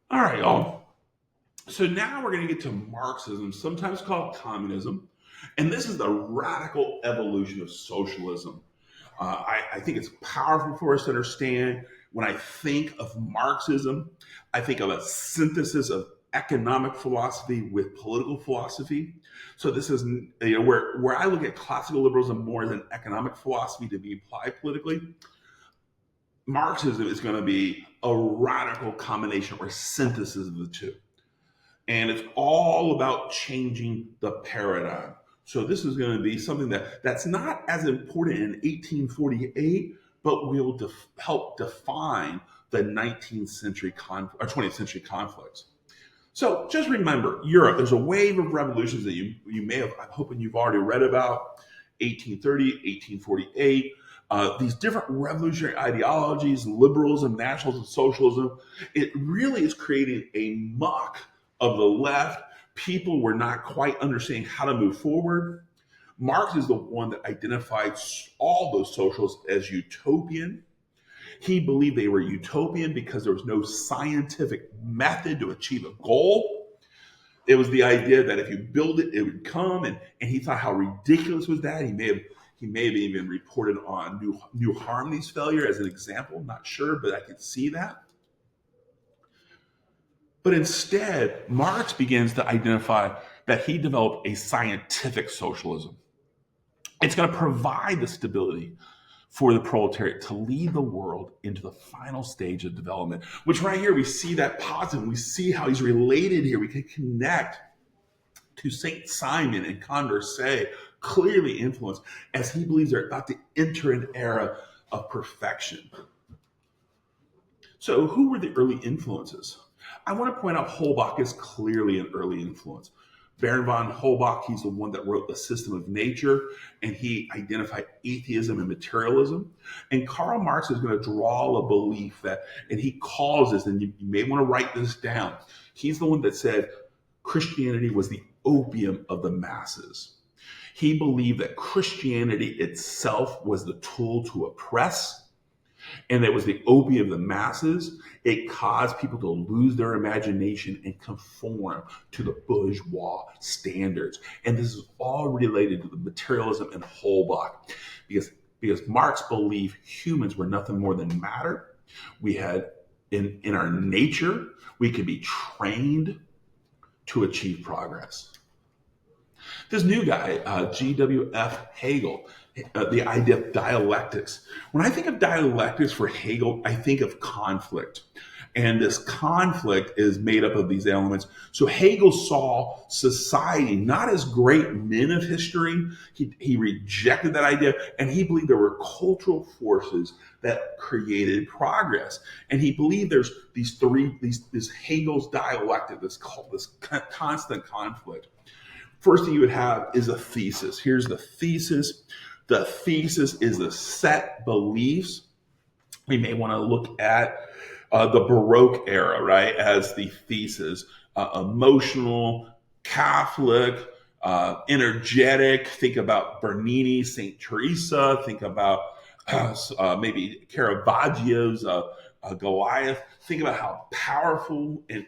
All right, y'all. So now we're going to get to Marxism, sometimes called communism. And this is the radical evolution of socialism. I think it's powerful for us to understand. When I think of Marxism, I think of a synthesis of economic philosophy with political philosophy. So this is where I look at classical liberalism more as an economic philosophy to be applied politically. Marxism is going to be a radical combination or synthesis of the two. And it's all about changing the paradigm. So this is going to be something that's not as important in 1848, but will help define the 19th century or 20th century conflicts. So just remember, Europe. There's a wave of revolutions that you may have. I'm hoping you've already read about 1830, 1848. These different revolutionary ideologies, liberalism, nationalism, socialism. It really is creating a muck of the left. People were not quite understanding how to move forward. Marx is the one that identified all those socialists as utopian. He believed they were utopian because there was no scientific method to achieve a goal. It was the idea that if you build it, it would come, and he thought how ridiculous was that. He may have even reported on New Harmony's failure as an example. Not sure, but I could see that. But instead, Marx begins to identify that he developed a scientific socialism. It's going to provide the stability for the proletariat to lead the world into the final stage of development, which right here we see that positive. We see how he's related here. We can connect to St. Simon and Condorcet, clearly influenced, as he believes they're about to enter an era of perfection. So, who were the early influences? I want to point out Holbach is clearly an early influence. Baron von Holbach, he's the one that wrote The System of Nature, and he identified atheism and materialism. And Karl Marx is going to draw a belief that, and he calls this, and you may want to write this down. He's the one that said Christianity was the opium of the masses. He believed that Christianity itself was the tool to oppress, and it was the opium of the masses. It caused people to lose their imagination and conform to the bourgeois standards. And this is all related to the materialism and Holbach, because Marx believed humans were nothing more than matter. We had in our nature, we could be trained to achieve progress. This new guy, G.W.F. Hegel, the idea of dialectics. When I think of dialectics for Hegel, I think of conflict. And this conflict is made up of these elements. So Hegel saw society not as great men of history. He rejected that idea, and he believed there were cultural forces that created progress. And he believed there's this Hegel's dialectic, this constant conflict. First thing you would have is a thesis. Here's the thesis. The thesis is the set beliefs. We may want to look at the Baroque era, right, as the thesis. Emotional, Catholic, energetic. Think about Bernini, St. Teresa. Think about maybe Caravaggio's Goliath. Think about how powerful and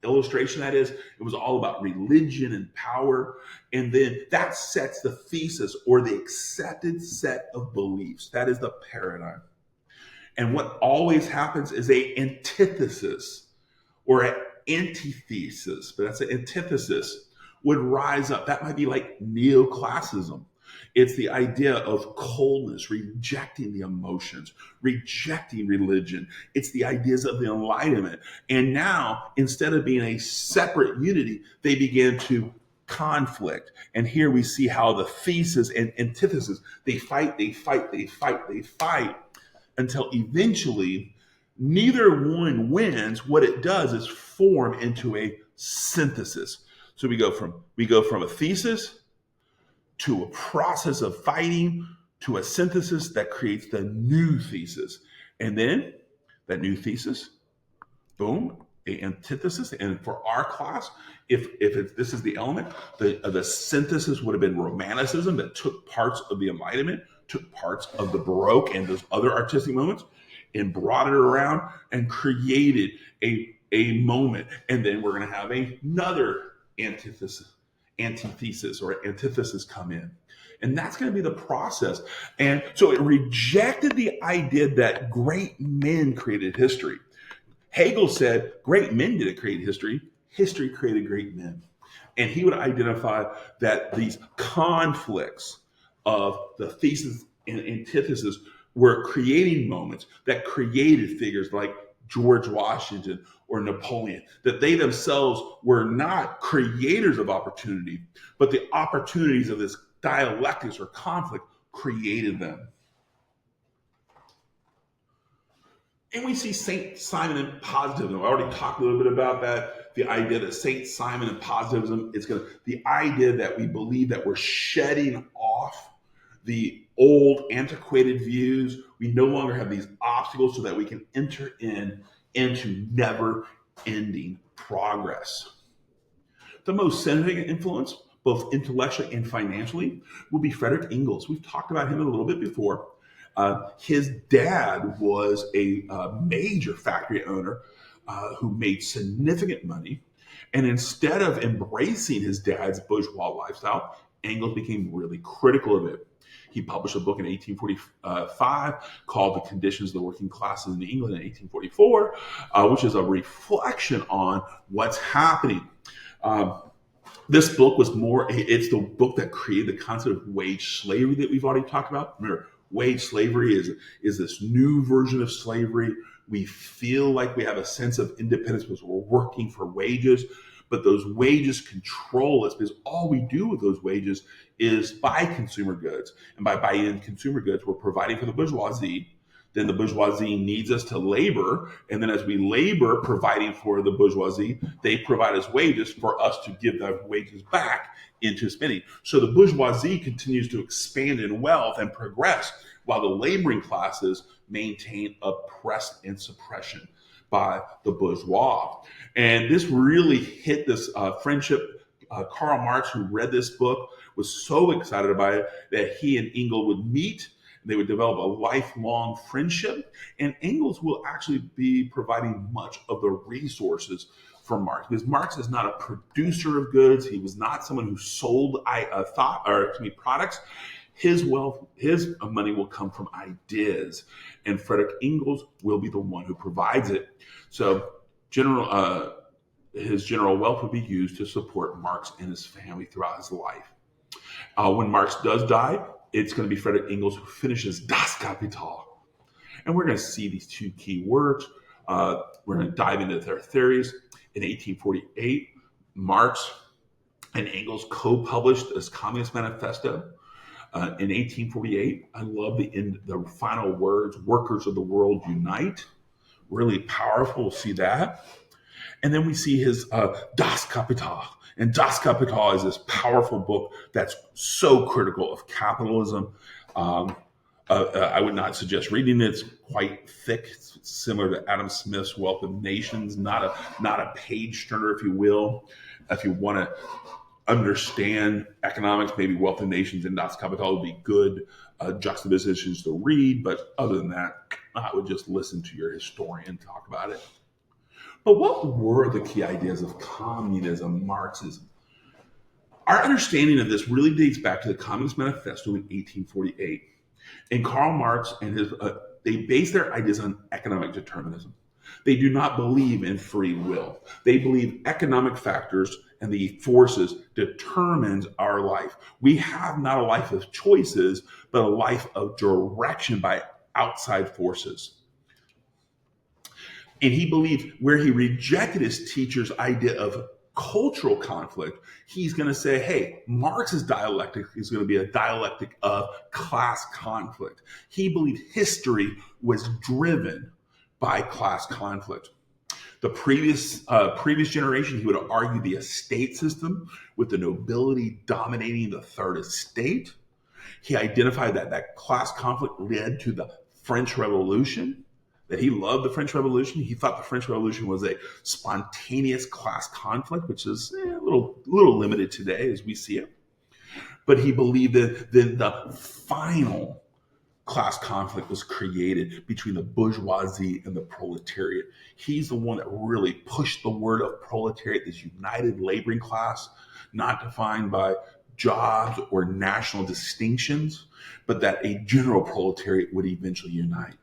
illustration that is. It was all about religion and power. And then that sets the thesis or the accepted set of beliefs. That is the paradigm. And what always happens is a antithesis or an antithesis, but that's an antithesis, would rise up. That might be like neoclassicism. It's the idea of coldness, rejecting the emotions, rejecting religion. It's the ideas of the Enlightenment. And now, instead of being a separate unity, they begin to conflict. And here we see how the thesis and antithesis, they fight until eventually neither one wins. What it does is form into a synthesis. So we go from a thesis to a process of fighting to a synthesis that creates the new thesis. And then that new thesis, boom, a antithesis. And for our class, if this is the element, the synthesis would have been Romanticism that took parts of the Enlightenment, took parts of the Baroque and those other artistic moments, and brought it around and created a moment. And then we're going to have another antithesis come in. And that's going to be the process. And so it rejected the idea that great men created history. Hegel said great men didn't create history. History created great men. And he would identify that these conflicts of the thesis and antithesis were creating moments that created figures like George Washington or Napoleon, that they themselves were not creators of opportunity, but the opportunities of this dialectics or conflict created them. And we see St. Simon and positivism. I already talked a little bit about that. The idea that St. Simon and positivism is the idea that we believe that we're shedding off the old antiquated views. We no longer have these obstacles so that we can enter into never-ending progress. The most significant influence, both intellectually and financially, will be Frederick Engels. We've talked about him a little bit before. His dad was a major factory owner who made significant money. And instead of embracing his dad's bourgeois lifestyle, Engels became really critical of it. He published a book in 1845 called The Conditions of the Working Classes in England in 1844, which is a reflection on what's happening. This book was it's the book that created the concept of wage slavery that we've already talked about. Remember, wage slavery is this new version of slavery. We feel like we have a sense of independence because we're working for wages, but those wages control us because all we do with those wages is buy consumer goods. And by buying consumer goods, we're providing for the bourgeoisie. Then the bourgeoisie needs us to labor. And then as we labor providing for the bourgeoisie, they provide us wages for us to give the wages back into spending. So the bourgeoisie continues to expand in wealth and progress while the laboring classes maintain oppression and suppression by the bourgeois. And this really hit this friendship. Karl Marx, who read this book, was so excited about it that he and Engels would meet. They would develop a lifelong friendship, and Engels will actually be providing much of the resources for Marx, because Marx is not a producer of goods. He was not someone who sold products. His wealth, his money will come from ideas, and Frederick Engels will be the one who provides it. So his general wealth will be used to support Marx and his family throughout his life. When Marx does die, it's going to be Frederick Engels who finishes Das Kapital. And we're going to see these two key words. We're going to dive into their theories. In 1848, Marx and Engels co-published this Communist Manifesto. In 1848, I love the final words, workers of the world unite. Really powerful, we'll see that. And then we see his Das Kapital. And Das Kapital is this powerful book that's so critical of capitalism. I would not suggest reading it. It's quite thick. It's similar to Adam Smith's Wealth of Nations, not a page turner, if you will. If you want to understand economics, maybe Wealth of Nations and Das Kapital would be good juxtapositions to read. But other than that, I would just listen to your historian talk about it. But what were the key ideas of communism, Marxism? Our understanding of this really dates back to the Communist Manifesto in 1848. And Karl Marx and they base their ideas on economic determinism. They do not believe in free will. They believe economic factors and the forces determines our life. We have not a life of choices, but a life of direction by outside forces. And he believed where he rejected his teacher's idea of cultural conflict, he's going to say, hey, Marx's dialectic is going to be a dialectic of class conflict. He believed history was driven by class conflict. The previous generation, he would argue the estate system with the nobility dominating the third estate. He identified that class conflict led to the French Revolution, that he loved the French Revolution. He thought the French Revolution was a spontaneous class conflict, which is a little limited today as we see it. But he believed that the final class conflict was created between the bourgeoisie and the proletariat. He's the one that really pushed the word of proletariat, this united laboring class, not defined by jobs or national distinctions, but that a general proletariat would eventually unite.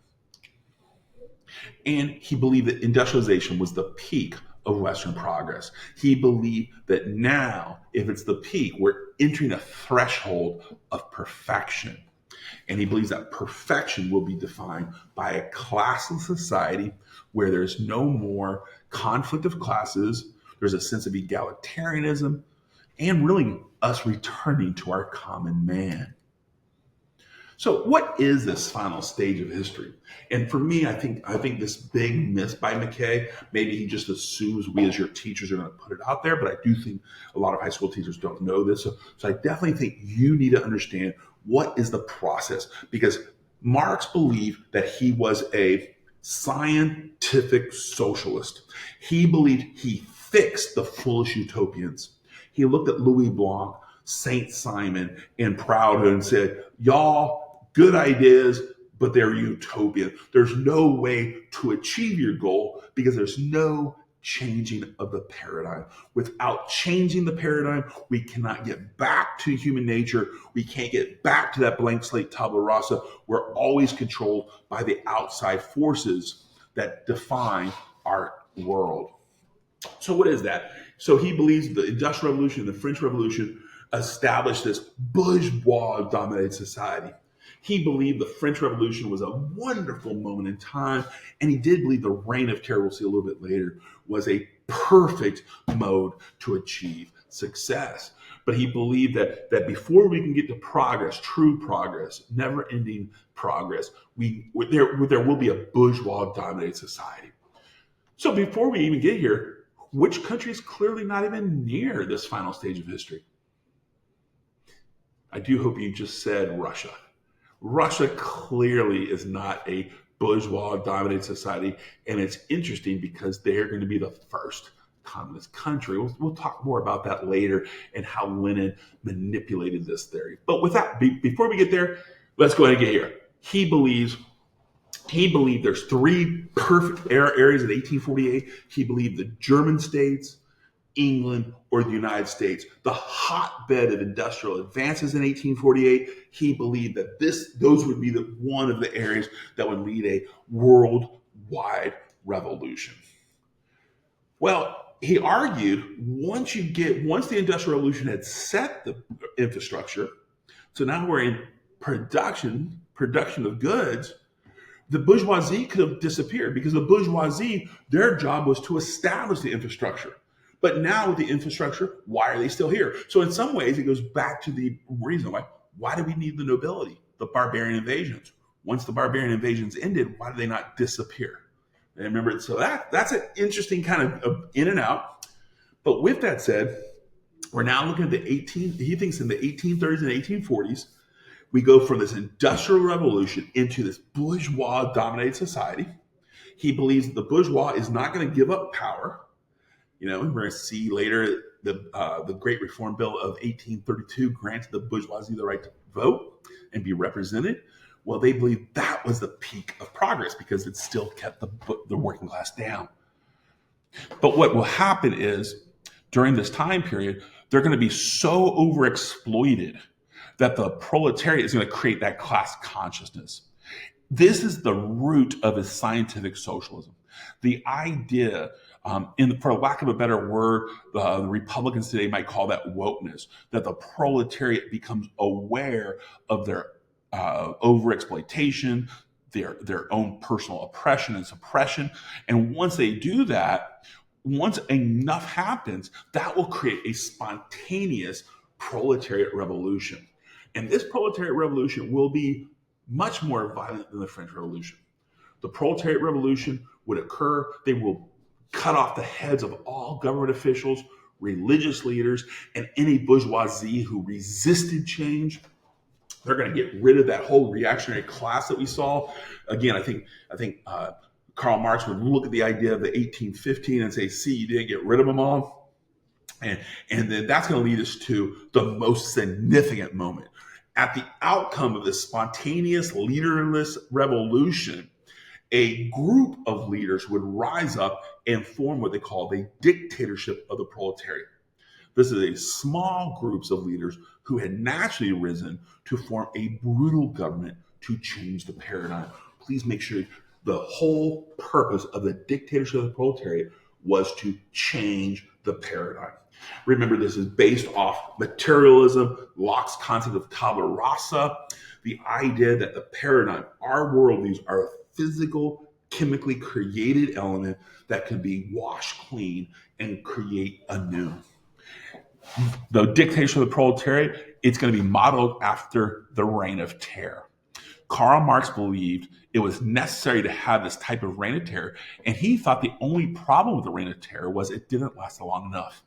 And he believed that industrialization was the peak of Western progress. He believed that now, if it's the peak, we're entering a threshold of perfection. And he believes that perfection will be defined by a classless society where there's no more conflict of classes, there's a sense of egalitarianism, and really us returning to our common man. So, what is this final stage of history? And for me, I think this big miss by McKay, maybe he just assumes we as your teachers are going to put it out there, but I do think a lot of high school teachers don't know this. So I definitely think you need to understand what is the process, because Marx believed that he was a scientific socialist. He believed he fixed the foolish utopians. He looked at Louis Blanc, Saint Simon, and Proudhon and said, y'all, good ideas, but they're utopian. There's no way to achieve your goal because there's no changing of the paradigm. Without changing the paradigm, we cannot get back to human nature. We can't get back to that blank slate tabula rasa. We're always controlled by the outside forces that define our world. So what is that? So he believes the Industrial Revolution, the French Revolution, established this bourgeois-dominated society. He believed the French Revolution was a wonderful moment in time, and he did believe the Reign of Terror, we'll see a little bit later, was a perfect mode to achieve success. But he believed that before we can get to progress, true progress, never-ending progress, there will be a bourgeois-dominated society. So before we even get here, which country is clearly not even near this final stage of history? I do hope you just said Russia. Russia clearly is not a bourgeois-dominated society, and it's interesting because they're going to be the first communist country. We'll talk more about that later and how Lenin manipulated this theory. But with that, before we get there, let's go ahead and get here. He believed there's three perfect areas in 1848. He believed the German states, England, or the United States, the hotbed of industrial advances in 1848. He believed that those would be one of the areas that would lead a worldwide revolution. Well, he argued once the Industrial Revolution had set the infrastructure, so now we're in production of goods, the bourgeoisie could have disappeared because the bourgeoisie, their job was to establish the infrastructure. But now with the infrastructure, why are they still here? So in some ways, it goes back to the reason why do we need the nobility, the barbarian invasions? Once the barbarian invasions ended, why did they not disappear? And remember, so that's an interesting kind of in and out. But with that said, we're now looking at he thinks in the 1830s and 1840s, we go from this industrial revolution into this bourgeois-dominated society. He believes the bourgeois is not going to give up power. You know, we're going to see later the Great Reform Bill of 1832 granted the bourgeoisie the right to vote and be represented. Well, they believe that was the peak of progress because it still kept the working class down. But what will happen is during this time period, they're going to be so overexploited that the proletariat is going to create that class consciousness. This is the root of his scientific socialism. The idea, for lack of a better word, the Republicans today might call that wokeness, that the proletariat becomes aware of their overexploitation, their own personal oppression and suppression. And once they do that, once enough happens, that will create a spontaneous proletariat revolution. And this proletariat revolution will be much more violent than the French Revolution. The proletariat revolution would occur. They will cut off the heads of all government officials, religious leaders, and any bourgeoisie who resisted change. They're going to get rid of that whole reactionary class that we saw. Again, I think Karl Marx would look at the idea of the 1815 and say, see, you didn't get rid of them all. And then that's going to lead us to the most significant moment. At the outcome of this spontaneous, leaderless revolution, a group of leaders would rise up and form what they call the dictatorship of the proletariat. This is a small groups of leaders who had naturally risen to form a brutal government to change the paradigm. Please make sure the whole purpose of the dictatorship of the proletariat was to change the paradigm. Remember, this is based off materialism, Locke's concept of tabula rasa, the idea that the paradigm, our worldviews, are a physical, chemically created element that can be washed clean and create anew. The dictatorship of the proletariat, it's going to be modeled after the reign of terror. Karl Marx believed it was necessary to have this type of reign of terror, and he thought the only problem with the reign of terror was it didn't last long enough.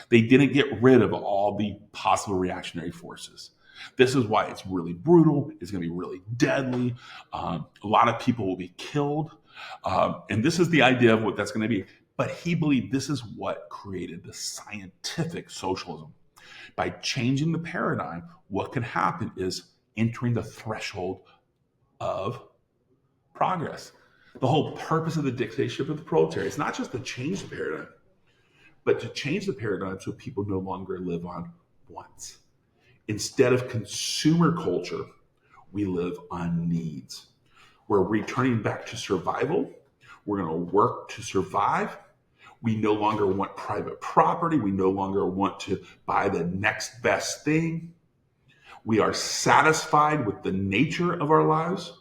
They didn't get rid of all the possible reactionary forces. This is why it's really brutal. It's going to be really deadly. A lot of people will be killed. And this is the idea of what that's going to be. But he believed this is what created the scientific socialism. By changing the paradigm, what can happen is entering the threshold of progress. The whole purpose of the dictatorship of the proletariat is not just to change the paradigm, but to change the paradigm so people no longer live on wants. Instead of consumer culture, we live on needs. We're returning back to survival. We're going to work to survive. We no longer want private property. We no longer want to buy the next best thing. We are satisfied with the nature of our lives,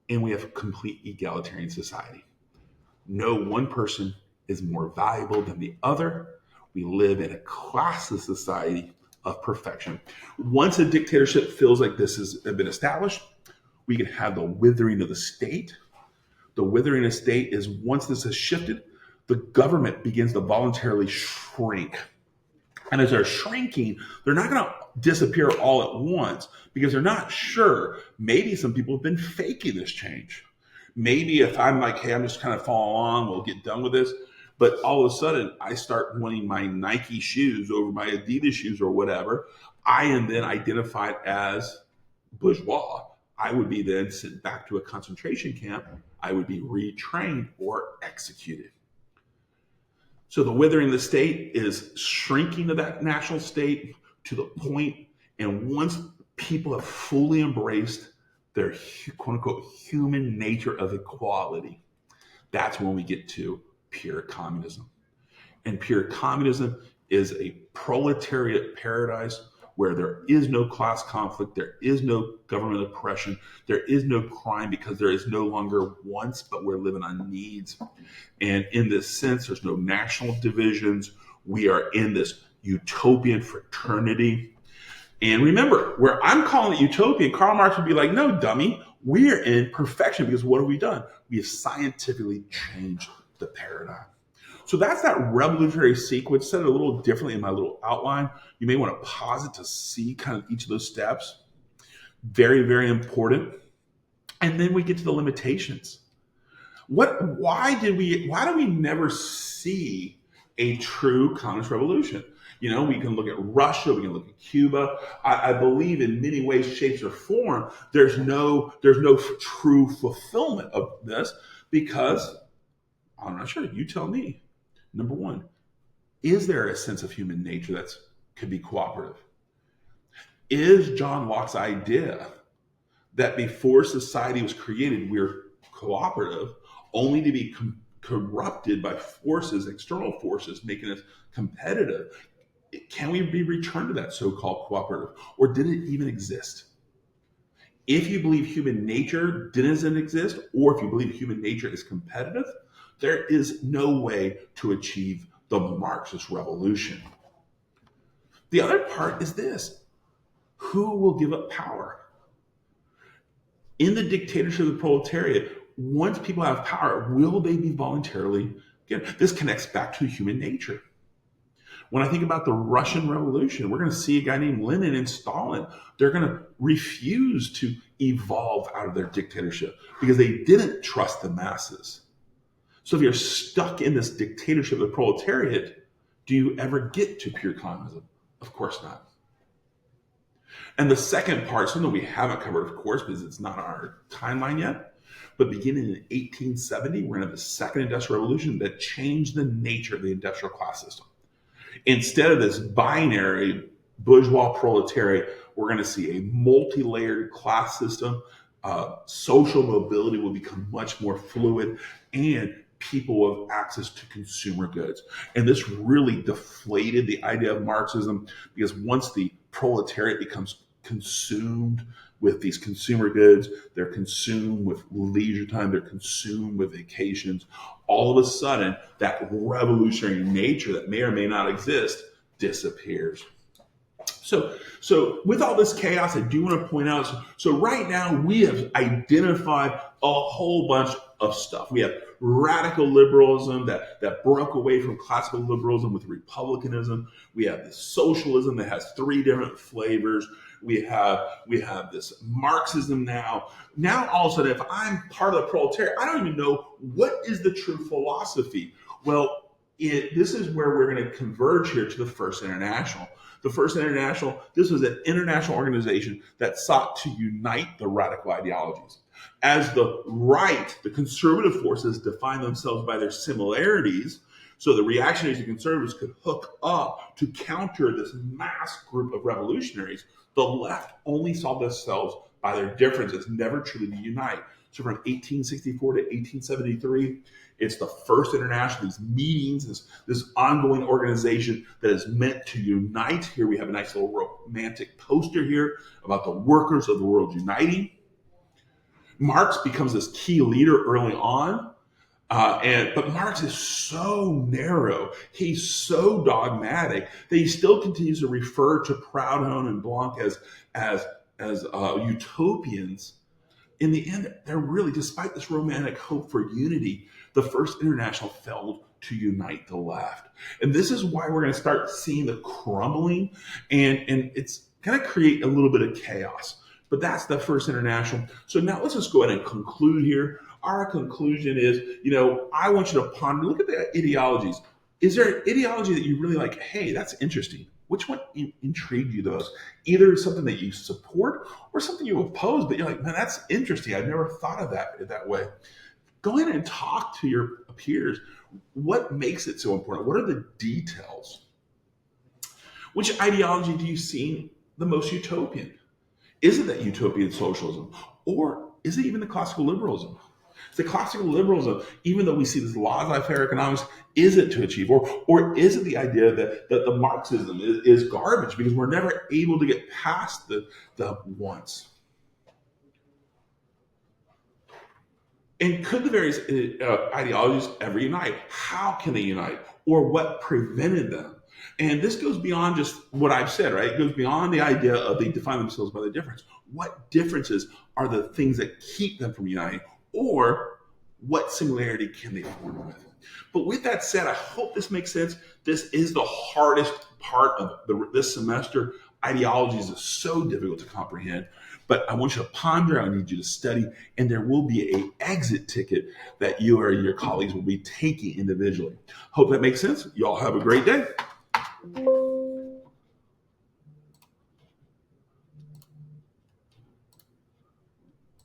and we have a complete egalitarian society. No one person is more valuable than the other. We live in a classless society of perfection. Once a dictatorship feels like this has been established, we can have the withering of the state. The withering of the state is once this has shifted, the government begins to voluntarily shrink. And as they're shrinking, they're not going to disappear all at once because they're not sure. Maybe some people have been faking this change. Maybe if I'm like, hey, I'm just kind of following along, we'll get done with this. But all of a sudden, I start wanting my Nike shoes over my Adidas shoes or whatever. I am then identified as bourgeois. I would be then sent back to a concentration camp. I would be retrained or executed. So the withering of the state is shrinking of that national state to the point, and once people have fully embraced their quote unquote human nature of equality, that's when we get to pure communism. And pure communism is a proletariat paradise where there is no class conflict, there is no government oppression, there is no crime because there is no longer wants, but we're living on needs. And in this sense, there's no national divisions. We are in this utopian fraternity. And remember, where I'm calling it utopian, Karl Marx would be like, no, dummy, we're in perfection because what have we done? We have scientifically changed the paradigm. So that's that revolutionary sequence. Set it a little differently in my little outline. You may want to pause it to see kind of each of those steps. Very, very important. And then we get to the limitations. Why do we never see a true communist revolution? You know, we can look at Russia, we can look at Cuba. I believe in many ways, shapes, or form, there's no true fulfillment of this because I'm not sure. You tell me. Number one, is there a sense of human nature that could be cooperative? Is John Locke's idea that before society was created, we're cooperative, only to be corrupted by forces, external forces, making us competitive? Can we be returned to that so-called cooperative? Or did it even exist? If you believe human nature doesn't exist, or if you believe human nature is competitive, there is no way to achieve the Marxist revolution. The other part is this: who will give up power? In the dictatorship of the proletariat, once people have power, will they be voluntarily given? This connects back to human nature. When I think about the Russian Revolution, we're going to see a guy named Lenin and Stalin. They're going to refuse to evolve out of their dictatorship because they didn't trust the masses. So if you're stuck in this dictatorship of the proletariat, do you ever get to pure communism? Of course not. And the second part, something we haven't covered, of course, because it's not on our timeline yet, but beginning in 1870, we're going to have the second industrial revolution that changed the nature of the industrial class system. Instead of this binary bourgeois proletariat, we're going to see a multi-layered class system. Social mobility will become much more fluid, and people will have access to consumer goods. And this really deflated the idea of Marxism, because once the proletariat becomes consumed with these consumer goods, they're consumed with leisure time, they're consumed with vacations, all of a sudden that revolutionary nature that may or may not exist disappears. So with all this chaos, I do want to point out, so right now we have identified a whole bunch of stuff. We have radical liberalism that broke away from classical liberalism with republicanism. We have this socialism that has three different flavors. We have this Marxism now. Now all of a sudden, if I'm part of the proletariat, I don't even know what is the true philosophy. Well, this is where we're going to converge here to the First International. The First International, this was an international organization that sought to unite the radical ideologies. As the right, the conservative forces define themselves by their similarities, so the reactionaries and conservatives could hook up to counter this mass group of revolutionaries. The left only saw themselves by their differences, never truly to unite. So from 1864 to 1873, it's the First International, these meetings, this ongoing organization that is meant to unite. Here we have a nice little romantic poster here about the workers of the world uniting. Marx becomes this key leader early on, but Marx is so narrow, he's so dogmatic that he still continues to refer to Proudhon and Blanc as utopians. In the end, they're really, despite this romantic hope for unity, the First International failed to unite the left. And this is why we're going to start seeing the crumbling, and it's going to create a little bit of chaos. But that's the First International. So now let's just go ahead and conclude here. Our conclusion is, I want you to ponder, look at the ideologies. Is there an ideology that you really like? Hey, that's interesting. Which one intrigued you the most? Either something that you support or something you oppose, but you're like, man, that's interesting. I've never thought of that way. Go in and talk to your peers. What makes it so important? What are the details? Which ideology do you see the most utopian? Is it that utopian socialism? Or is it even the classical liberalism? The classical liberalism, even though we see this laissez-faire economics, is it to achieve? Or is it the idea that the Marxism is garbage because we're never able to get past the wants? And could the various ideologies ever unite? How can they unite? Or what prevented them? And this goes beyond just what I've said, right? It goes beyond the idea of they define themselves by the difference. What differences are the things that keep them from uniting? Or what similarity can they form with? But with that said, I hope this makes sense. This is the hardest part of this semester. Ideologies is so difficult to comprehend. But I want you to ponder, I need you to study, and there will be an exit ticket that you or your colleagues will be taking individually. Hope that makes sense. Y'all have a great day.